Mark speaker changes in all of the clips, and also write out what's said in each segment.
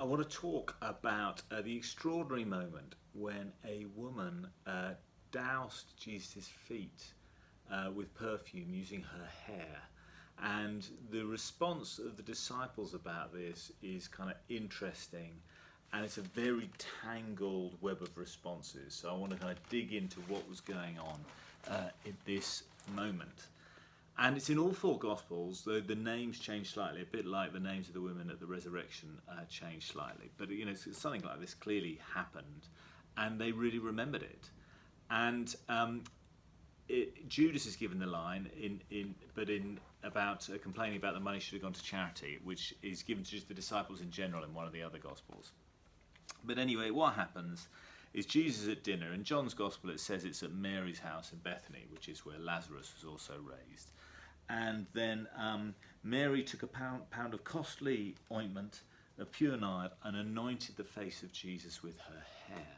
Speaker 1: I want to talk about the extraordinary moment when a woman doused Jesus' feet with perfume using her hair. And the response of the disciples about this is kind of interesting, and it's a very tangled web of responses. So I want to kind of dig into what was going on in this moment. And it's in all four Gospels, though the names change slightly, a bit like the names of the women at the resurrection changed slightly. But something like this clearly happened, and they really remembered it. And Judas is given the line about complaining about the money should have gone to charity, which is given to just the disciples in general in one of the other Gospels. But anyway, what happens is Jesus at dinner. In John's Gospel it says it's at Mary's house in Bethany, which is where Lazarus was also raised. And then Mary took a pound of costly ointment of pure nard and anointed the face of Jesus with her hair.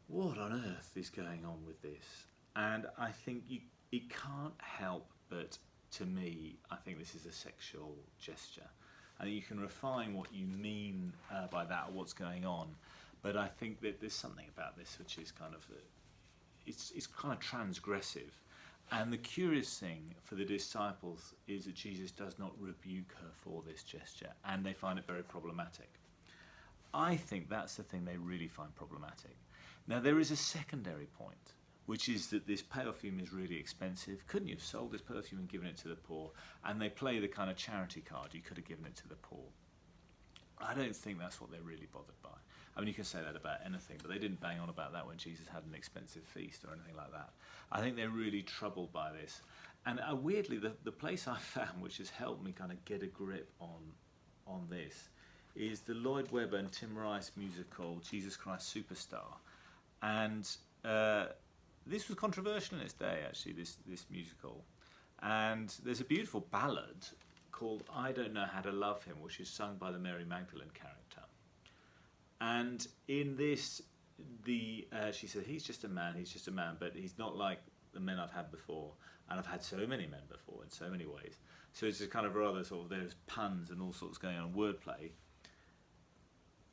Speaker 1: What on earth is going on with this? And I think it can't help but, to me, I think this is a sexual gesture. And you can refine what you mean by that or what's going on. But I think that there's something about this which is kind of, it's kind of transgressive. And the curious thing for the disciples is that Jesus does not rebuke her for this gesture, and they find it very problematic. I think that's the thing they really find problematic. Now, there is a secondary point, which is that this perfume is really expensive. Couldn't you have sold this perfume and given it to the poor? And they play the kind of charity card, you could have given it to the poor. I don't think that's what they're really bothered by. I mean, you can say that about anything, but they didn't bang on about that when Jesus had an expensive feast or anything like that. I think they're really troubled by this. And weirdly, the place I found which has helped me kind of get a grip on this is the Lloyd Webber and Tim Rice musical Jesus Christ Superstar. And this was controversial in its day, actually, this musical. And there's a beautiful ballad called I Don't Know How to Love Him, which is sung by the Mary Magdalene character. And in this, she said, he's just a man, but he's not like the men I've had before. And I've had so many men before in so many ways. So it's a kind of rather sort of, there's puns and all sorts going on, wordplay.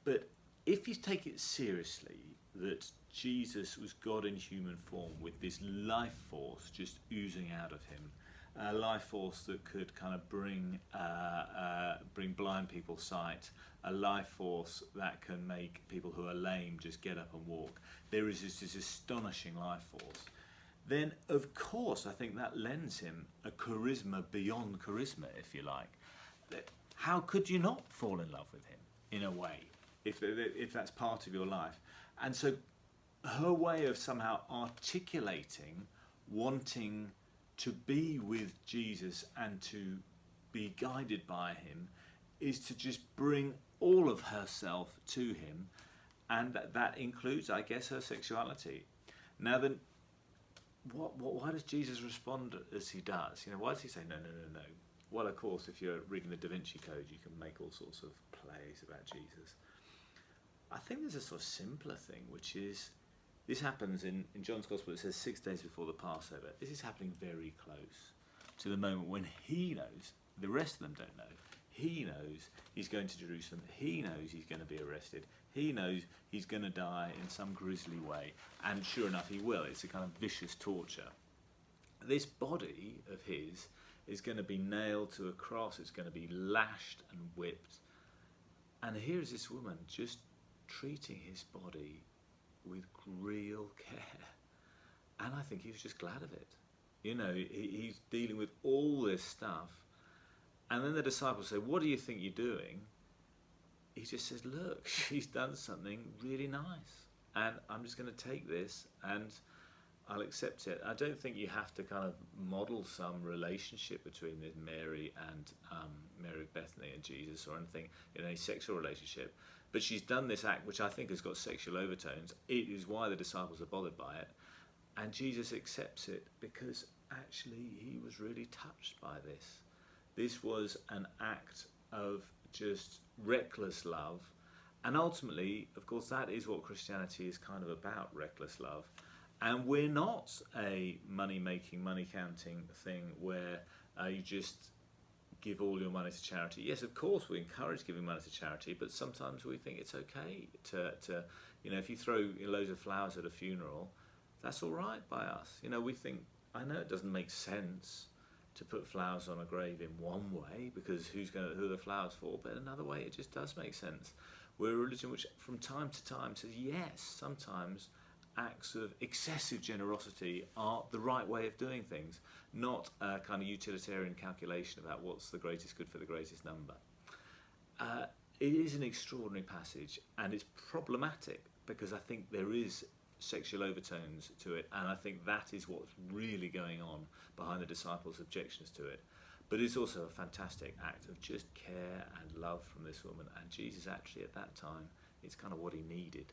Speaker 1: But if you take it seriously, that Jesus was God in human form with this life force just oozing out of him, a life force that could kind of bring blind people sight, a life force that can make people who are lame just get up and walk. There is this astonishing life force. Then, of course, I think that lends him a charisma beyond charisma, if you like. How could you not fall in love with him, in a way, if that's part of your life? And so her way of somehow articulating, wanting to be with Jesus and to be guided by him, is to just bring all of herself to him, and that includes, I guess, her sexuality. Now then, why does Jesus respond as he does? Why does he say no? Well, of course, if you're reading the Da Vinci Code, you can make all sorts of plays about Jesus. I think there's a sort of simpler thing, which is, this happens in John's Gospel, it says 6 days before the Passover. This is happening very close to the moment when he knows, the rest of them don't know. He knows he's going to Jerusalem. He knows he's going to be arrested. He knows he's going to die in some grisly way. And sure enough, he will. It's a kind of vicious torture. This body of his is going to be nailed to a cross. It's going to be lashed and whipped. And here's this woman just treating his body with real care. And I think he was just glad of it. He's dealing with all this stuff. And then the disciples say, what do you think you're doing? He just says, look, she's done something really nice. And I'm just going to take this and I'll accept it. I don't think you have to kind of model some relationship between this Mary and Mary of Bethany and Jesus or anything in any sexual relationship. But she's done this act, which I think has got sexual overtones. It is why the disciples are bothered by it. And Jesus accepts it because actually he was really touched by this. This was an act of just reckless love. And ultimately, of course, that is what Christianity is kind of about, reckless love. And we're not a money-making, money-counting thing where you just give all your money to charity. Yes, of course we encourage giving money to charity, but sometimes we think it's okay to if you throw loads of flowers at a funeral, that's all right by us. We think, I know it doesn't make sense to put flowers on a grave in one way, because who are the flowers for? But another way, it just does make sense. We're a religion which from time to time says, yes, sometimes acts of excessive generosity are the right way of doing things, not a kind of utilitarian calculation about what's the greatest good for the greatest number. It is an extraordinary passage, and it's problematic because I think there is sexual overtones to it, and I think that is what's really going on behind the disciples' objections to it. But it's also a fantastic act of just care and love from this woman, and Jesus actually at that time, it's kind of what he needed.